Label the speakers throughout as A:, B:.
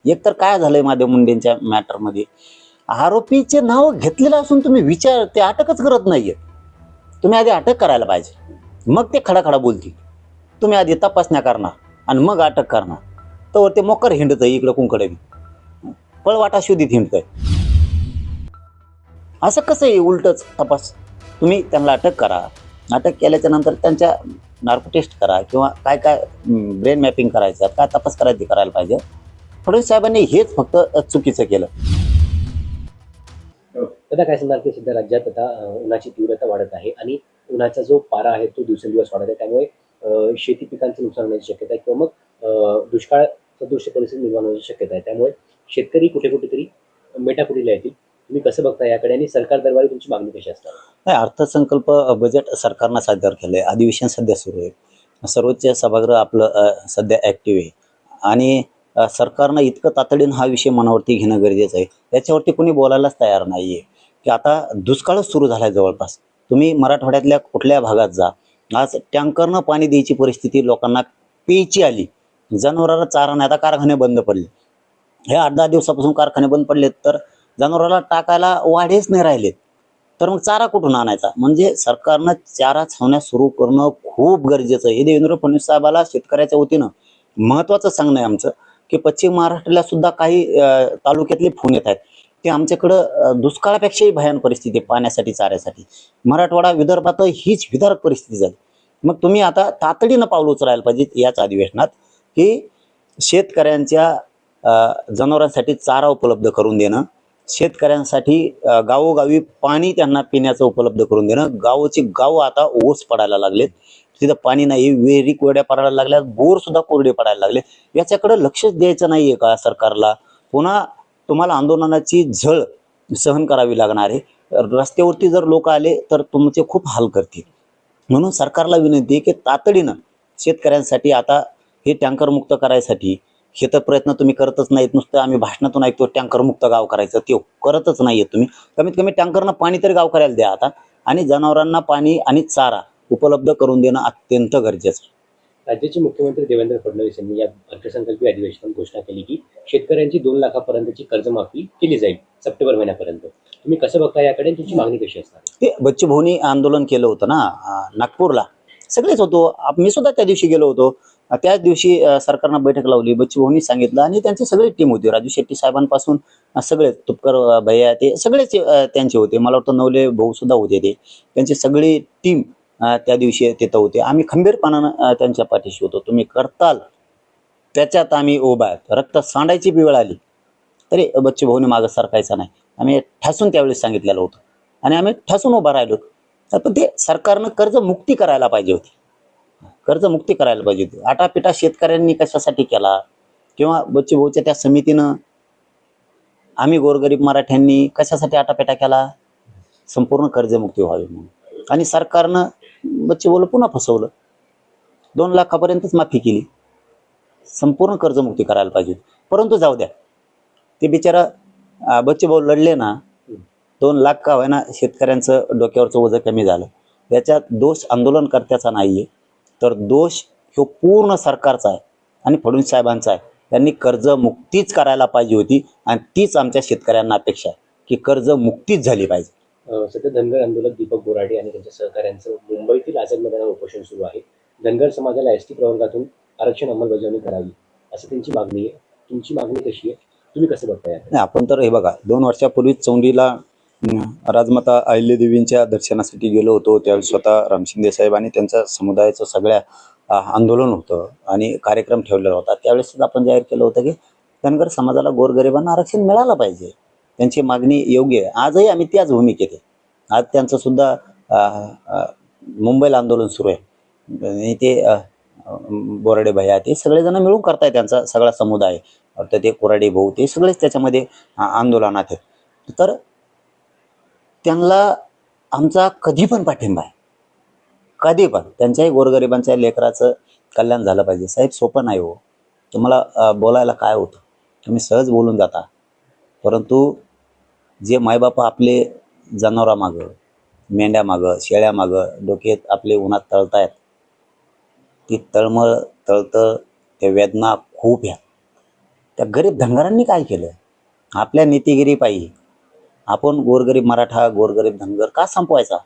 A: एकतर काय झालंय महादेव मुंडेंच्या मॅटरमध्ये, आरोपीचे नाव घेतलेलं असून तुम्ही विचार ते अटकच करत नाहीये. तुम्ही आधी अटक करायला पाहिजे, मग ते खडाखडा बोलतील. तुम्ही आधी तपासण्या करणार आणि मग अटक करणार, तर ते मोकर हिंडत आहे इकडं कुंकडे पळवाटा शोधित हिंडतंय. असं कसं आहे उलटच तपास? तुम्ही त्यांना अटक करा, अटक केल्याच्या नंतर त्यांच्या नार्को टेस्ट करा किंवा काय काय ब्रेन मॅपिंग करायचं, काय तपास करायचं करायला पाहिजे. फडणवीस साहेबांनी हेच फक्त चुकीचं केलं.
B: आता काय सांगणार की सध्या राज्यात आता उन्हाची तीव्रता वाढत आहे आणि उन्हाचा जो पारा आहे तो दिवसेंदिवस वाढत आहे, त्यामुळे शेती पिकांचं नुकसान होण्याची शक्यता आहे किंवा मग दुष्काळ सदृश्य परिस्थिती निर्माण होण्याची शक्यता आहे. त्यामुळे शेतकरी कुठेतरी मेटाकुटीला येतील. तुम्ही कसं बघता याकडे आणि सरकार दरबारी तुमची मागणी कशी असणार?
A: नाही, अर्थसंकल्प बजेट सरकारनं सादर केलंय. अधिवेशन सध्या सुरू आहे. सर्वोच्च सभागृह आपलं सध्या ऍक्टिव्ह आहे आणि सरकारनं इतकं तातडीनं हा विषय मनावरती घेणं गरजेचं आहे. याच्यावरती कोणी बोलायलाच तयार नाहीये की आता दुष्काळच सुरू झालाय जवळपास. तुम्ही मराठवाड्यातल्या कुठल्या भागात जा, आज टँकरनं पाणी द्यायची परिस्थिती लोकांना प्यायची आली. जनावरांना चारा नाही, आता कारखाने बंद पडले. हे 8-10 दिवसापासून कारखाने बंद पडलेत, तर जनावराला टाकायला वाढेच नाही राहिलेत. तर मग चारा कुठून आणायचा? म्हणजे सरकारनं चारा छावण्या सुरू करणं खूप गरजेचं आहे. हे देवेंद्र फडणवीस साहेबाला शेतकऱ्याच्या वतीनं महत्त्वाचं सांगणं आहे आमचं की पश्चिम महाराष्ट्राला सुद्धा काही तालुक्यातले फोन येत आहेत की आमच्याकडं दुष्काळापेक्षाही भयान परिस्थिती आहे पाण्यासाठी, चाऱ्यासाठी. मराठवाडा, विदर्भात हीच विदारक परिस्थिती झाली. मग तुम्ही आता तातडीनं पावलं उचलायला पाहिजेत याच अधिवेशनात की शेतकऱ्यांच्या जनावरांसाठी चारा उपलब्ध करून देणं, शेतकऱ्यांसाठी गावोगावी पाणी त्यांना पिण्याचं उपलब्ध करून देणं. गावोची गाव आता ओस पडायला लागलेत, तिथं पाणी नाही, विहिरी कोरड्या पडायला लागल्या, बोर सुद्धा कोरडे पडायला लागले. याच्याकडे लक्षच द्यायचं नाहीये का सरकारला? पुन्हा तुम्हाला आंदोलनाची झळ सहन करावी लागणार आहे. रस्त्यावरती जर लोक आले तर तुमचे खूप हाल करतील. म्हणून सरकारला विनंती आहे की तातडीनं शेतकऱ्यांसाठी आता हे टँकर मुक्त करायसाठी हे तर प्रयत्न तुम्ही करतच नाहीत. नुसतं आम्ही भाषणातून ऐकतो टँकर मुक्त गाव करायचं, ते करतच नाहीये तुम्ही. कमीत कमी टँकरनं पाणी तरी गावकऱ्याला द्या आता, आणि जनावरांना पाणी आणि चारा उपलब्ध करून देणं अत्यंत गरजेचं.
B: राज्याचे मुख्यमंत्री देवेंद्र फडणवीस यांनी या अर्थसंकल्पीय अधिवेशनात घोषणा केली की शेतकऱ्यांची 2 लाखापर्यंतची कर्जमाफी केली जाईल सप्टेंबर महिन्यापर्यंत. तुम्ही कसं बघता याकडे, तुमची मागणी कशी असणार?
A: ते बच्चू भाऊनी आंदोलन केलं होतं ना नागपूरला, सगळेच होतो. मी सुद्धा त्या दिवशी गेलो होतो. त्याच दिवशी सरकारनं बैठक लावली, बच्चू भाऊनी सांगितलं आणि त्यांची सगळी टीम होती. राजू शेट्टी साहेबांपासून सगळे, तुपकर भैया ते सगळेच त्यांचे होते. मला वाटतं नवले भाऊ सुद्धा होते. ते त्यांची सगळी टीम त्या दिवशी तिथं होते. आम्ही खंबीरपणानं त्यांच्या पाठीशी होतो. तुम्ही करताल त्याच्यात आम्ही उभा आहेत. रक्त सांडायची वेळ आली तरी बच्चू भाऊने मागं सरकायचा नाही. आम्ही ठासून त्यावेळेस सांगितलेलं होतं आणि आम्ही ठासून उभा राहिलो. पण ते सरकारनं कर्जमुक्ती करायला पाहिजे होती, कर्जमुक्ती करायला पाहिजे होती. आटापिटा शेतकऱ्यांनी कशासाठी केला, किंवा बच्चू भाऊच्या त्या समितीनं आम्ही गोरगरीब मराठ्यांनी कशासाठी आटापिटा केला? संपूर्ण कर्जमुक्ती व्हावी म्हणून. आणि सरकारनं बच्चू भाऊला पुन्हा फसवलं. 2 लाखापर्यंतच माफी केली. संपूर्ण कर्जमुक्ती करायला पाहिजे. परंतु जाऊ द्या, ते बिचारा बच्चू भाऊ लढले ना, 2 लाख का होईना शेतकऱ्यांचं डोक्यावरचं ओझं कमी झालं. याच्यात दोष आंदोलनकर्त्याचा नाहीये, तर दोष ह्यो पूर्ण सरकारचा आहे आणि फडणवीस साहेबांचा आहे. त्यांनी कर्जमुक्तीच करायला पाहिजे होती आणि तीच आमच्या शेतकऱ्यांना अपेक्षा आहे की कर्जमुक्तीच झाली पाहिजे.
B: सध्या धनगर आंदोलक दीपक बोराडे आणि त्यांच्या सहकाऱ्यांचं मुंबईतील आझाद मैदानावर उपोषण सुरू आहे. धनगर समाजाला एसटी प्रवर्गातून आरक्षण अंमलबजावणी करावी असं त्यांची मागणी आहे. तुमची मागणी कशी आहे, तुम्ही कसं बघताय?
A: नाही, आपण तर हे बघा, 2 वर्षापूर्वी चौंडीला राजमाता अहिल्यादेवींच्या दर्शनासाठी गेलो होतो. त्यावेळी स्वतः राम शिंदे साहेब आणि त्यांच्या समुदायाचं सगळ्या आंदोलन होतं आणि कार्यक्रम ठेवलेला होता. त्यावेळेस आपण जाहीर केलं होतं की धनगर समाजाला, गोरगरिबांना आरक्षण मिळालं पाहिजे. त्यांची मागणी योग्य आहे. आजही आम्ही त्याच भूमिकेत आहे. आज त्यांचं सुद्धा मुंबईला आंदोलन सुरू आहे आणि ते बोराडे भैया ते सगळेजण मिळून करताय. त्यांचा सगळा समुदाय, तर ते कोराडे भाऊ ते सगळेच त्याच्यामध्ये आंदोलनात आहेत. तर त्यांना आमचा कधी पण पाठिंबा आहे, कधी पण. त्यांच्याही गोरगरिबांच्या लेकराचं कल्याण झालं पाहिजे. साहेब, सोपं नाही हो. तुम्हाला बोलायला काय होतं, तुम्ही सहज बोलून जाता, परंतु जे मायबापा आपले जनावरामागं, मेंढ्यामागं, शेळ्यामागं डोक्यात आपले उन्हात तळतायत, ती तळमळ तळतं, त्या वेदना खूप ह्या. त्या गरीब धनगरांनी काय केलं? आपल्या नीतिगिरीपायी आपण गोरगरीब मराठा, गोरगरीब धनगर का संपवायचा?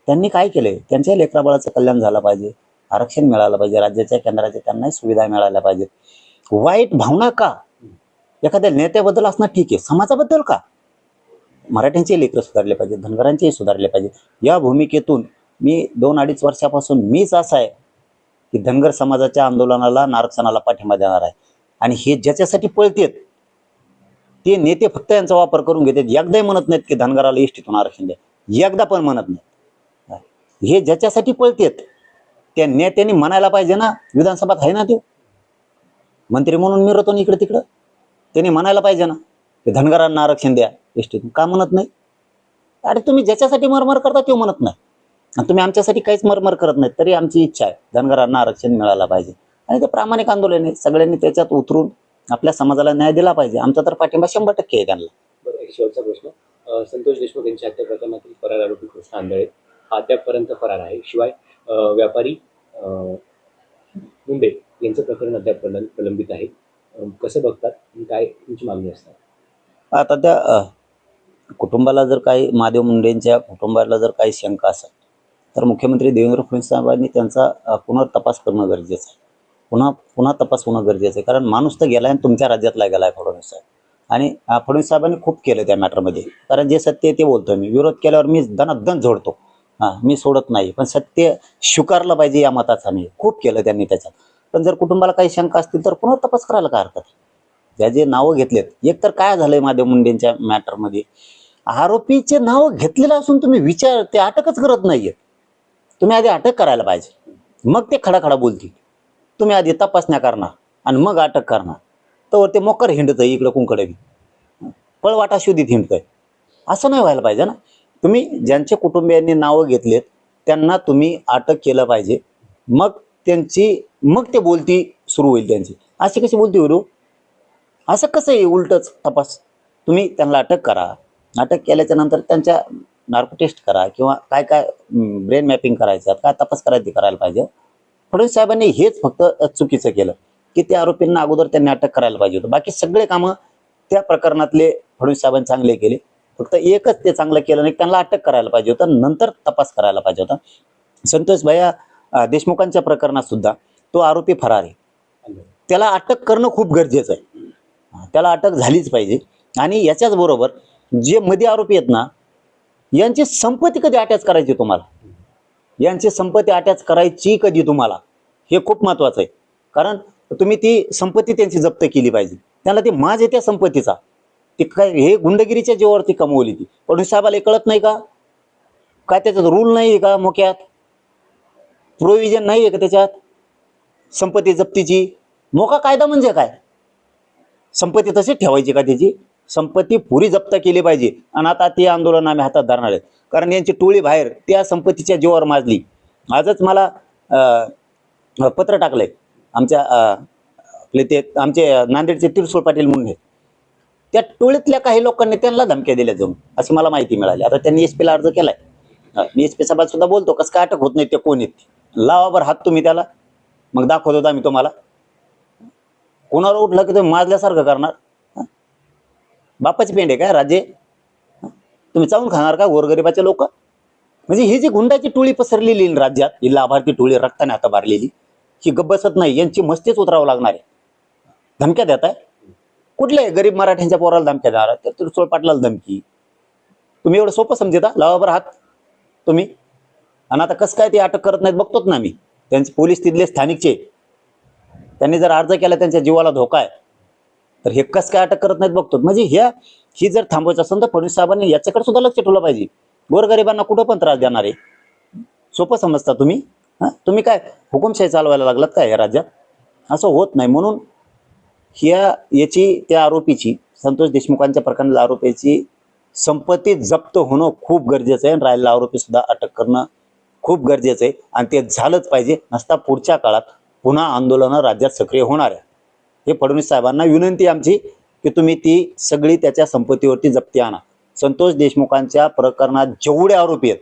A: त्यांनी काय केले? त्यांच्या लेकराबाळाचं कल्याण झालं पाहिजे, आरक्षण मिळालं पाहिजे, राज्याच्या केंद्राच्या त्यांनाही सुविधा मिळाल्या पाहिजेत. वाईट भावना का? एखाद्या नेत्याबद्दल असणं ठीक आहे, समाजाबद्दल का? मराठ्यांचे लेकरं सुधारले पाहिजे, धनगरांचेही सुधारले पाहिजे. या भूमिकेतून मी 2-2.5 वर्षापासून मीच असा आहे की धनगर समाजाच्या आंदोलनाला, आरक्षणाला पाठिंबा देणार आहे. आणि हे ज्याच्यासाठी पळतेत ते नेते फक्त यांचा वापर करून घेतात. एकदाही म्हणत नाहीत की धनगराला एसटीतून आरक्षण द्या, एकदा पण म्हणत नाहीत. हे ज्याच्यासाठी पळतेत त्या नेत्यांनी म्हणायला पाहिजे ना. विधानसभात आहे ना, ते मंत्री म्हणून मिरवतो इकडे तिकडं. त्यांनी म्हणायला पाहिजे ना की धनगरांना आरक्षण द्या एसटीतून. का म्हणत नाही? अरे तुम्ही ज्याच्यासाठी मरमर करता ते म्हणत नाही, आणि तुम्ही आमच्यासाठी काहीच मरमर करत नाही. तरी आमची इच्छा आहे धनगरांना आरक्षण मिळायला पाहिजे. आणि ते प्रामाणिक आंदोलन आहे, सगळ्यांनी त्याच्यात उतरून आपल्या समाजाला न्याय दिला पाहिजे. आमचा तर पाठिंबा 100% आहे त्यांना.
B: बरं, एक शेवटचा प्रश्न. संतोष देशमुख यांच्या हत्या प्रकरणातील फरार आरोपी कृष्ण आंधळे हा अद्यापपर्यंत फरार आहे. शिवाय व्यापारी मुंडे यांचं प्रकरण अद्याप प्रलंबित आहे. कसं बघतात आणि काय तुमची मागणी असतात?
A: आता त्या कुटुंबाला जर काही, महादेव मुंडेंच्या कुटुंबाला जर काही शंका असेल तर मुख्यमंत्री देवेंद्र फडणवीस साहेबांनी त्यांचा पुनर्तपास करणं गरजेचं आहे. पुन्हा तपास होणं गरजेचं आहे. कारण माणूस तर गेलाय आणि तुमच्या राज्यातला गेलाय फडणवीस साहेब. आणि फडणवीस साहेबांनी खूप केलं त्या मॅटरमध्ये. कारण जे सत्य आहे ते बोलतोय मी. विरोध केल्यावर मी दनादन झोडतो, मी सोडत नाही. पण सत्य स्वीकारलं पाहिजे या मताचा मी. खूप केलं त्यांनी त्याच्यात. पण जर कुटुंबाला काही शंका असतील तर पुनर्तपास करायला काय हरकत आहे? ज्या जे नावं घेतलेत, एक तर काय झालंय महादेव मुंडेंच्या मॅटरमध्ये, आरोपीचे नाव घेतलेलं असून तुम्ही विचार ते अटकच करत नाहीये. तुम्ही आधी अटक करायला पाहिजे, मग ते खडाखडा बोलतील. तुम्ही आधी तपासण्या करणार आणि मग अटक करणार. तर ते मोकर हिंडत आहे इकडं कुंकडे, पळवाटा शोधित हिंडतंय. असं नाही व्हायला पाहिजे ना. तुम्ही ज्यांच्या कुटुंबियांनी नावं घेतलेत त्यांना तुम्ही अटक केलं पाहिजे. मग ते बोलती सुरू होईल त्यांची. अशी कशी बोलती होईल? असं कसं आहे? उलटच तपास. तुम्ही त्यांना अटक करा. अटक केल्याच्या नंतर त्यांच्या नार्को टेस्ट करा किंवा काय ब्रेन मॅपिंग करायचं, काय तपास करायचं ते करायला पाहिजे. फडणवीस साहेबांनी हेच फक्त चुकीचं केलं की त्या आरोपींना अगोदर त्यांनी अटक करायला पाहिजे होतं. बाकी सगळे कामं त्या प्रकरणातले फडणवीस साहेबांनी चांगले केले. फक्त एकच ते चांगलं केलं नाही, त्यांना अटक करायला पाहिजे होतं, नंतर तपास करायला पाहिजे होता. संतोष भैया देशमुखांच्या प्रकरणात सुद्धा तो आरोपी फरार आहे. त्याला अटक करणं खूप गरजेचं आहे. त्याला अटक झालीच पाहिजे. आणि याच्याच बरोबर जे मध्ये आरोपी आहेत ना, यांची संपत्ती कधी अटॅच करायची तुम्हाला? यांची संपत्ती अटॅच करायची कधी तुम्हाला? हे खूप महत्वाचं आहे. कारण तुम्ही ती संपत्ती त्यांची जप्त केली पाहिजे. त्यांना ती माज आहे त्या संपत्तीचा. ती काय हे गुंडगिरीच्या जीवावरती कमवली ती. फडणवीस साहेबाला कळत नाही का? काय त्याच्यात रूल नाही आहे का? मोक्यात प्रोव्हिजन नाही आहे का त्याच्यात संपत्ती जप्तीची? मोका कायदा म्हणजे काय? संपत्ती तशीच ठेवायची का? त्याची संपत्ती पुरी जप्त केली पाहिजे. आणि आता ते आंदोलन आम्ही हातात धरणार आहेत. कारण यांची टोळी बाहेर त्या संपत्तीच्या जीवावर माजली. आजच मला पत्र टाकलंय आमच्या आपले ते आमचे नांदेडचे तिरसोळ पाटील म्हणून आहेत. त्या टोळीतल्या काही लोकांनी त्यांना धमक्या दिल्या जाऊन, अशी मला माहिती मिळाली. आता त्यांनी एसपीला अर्ज केलाय. मी एसपी साहेबात सुद्धा बोलतो, कसं काय अटक होत नाही, ते कोण आहेत? लावावर हात तुम्ही त्याला, मग दाखवतो आम्ही तुम्हाला. कोणाला उठलं की तुम्ही माजल्यासारखं करणार? बापाची पेंड आहे काय राज्य? तुम्ही चावून खाणार का गोरगरिबाचे लोक? म्हणजे ही जी गुंडाची टोळी पसरलेली राज्यात, ही लाभार्थी टोळी रक्ताने हाता भरलेली, ही गब्बसत नाही. यांची मस्तीच उतरावं लागणार आहे. धमक्या देत आहे कुठले गरीब मराठ्यांच्या पोराला धमक्या देणार? तर तिरसोळ पाटलाला धमकी. तुम्ही एवढं सोपं समजता? लावावर हात तुम्ही. आणि आता कसं काय ते अटक करत नाहीत बघतोच ना मी. त्यांचे पोलीस तिथले स्थानिकचे, त्यांनी जर अर्ज केला त्यांच्या जीवाला धोका आहे, तर हे कसं काय अटक करत नाहीत बघतो. म्हणजे ही जर थांबवायचं असेल तर फडणवीस साहेबांनी याच्याकडे सुद्धा लक्ष ठेवलं पाहिजे. गोरगरिबांना कुठं पण त्रास देणार आहे? सोपं समजता तुम्ही? तुम्ही काय हुकुमशाही चालवायला लागलात काय या राज्यात? असं होत नाही. म्हणून याची त्या आरोपीची, संतोष देशमुखांच्या प्रकरणातल्या आरोपीची संपत्ती जप्त होणं खूप गरजेचं आहे. आणि राहिलेला आरोपी सुद्धा अटक करणं खूप गरजेचं आहे. आणि ते झालंच पाहिजे. नसता पुढच्या काळात पुन्हा आंदोलनं राज्यात सक्रिय होणार आहे. हे फडणवीस साहेबांना विनंती आमची की तुम्ही ती सगळी त्याच्या संपत्तीवरती जप्ती आणा. संतोष देशमुखांच्या प्रकरणात जेवढे आरोपी आहेत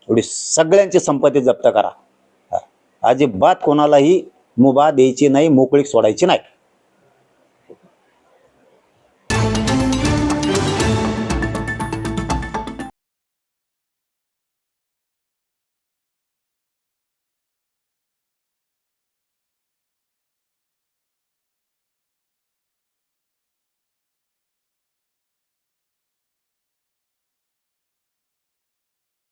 A: तेवढी सगळ्यांची संपत्ती जप्त करा. अजिबात कोणालाही मुभा द्यायची नाही, मोकळीक सोडायची नाही.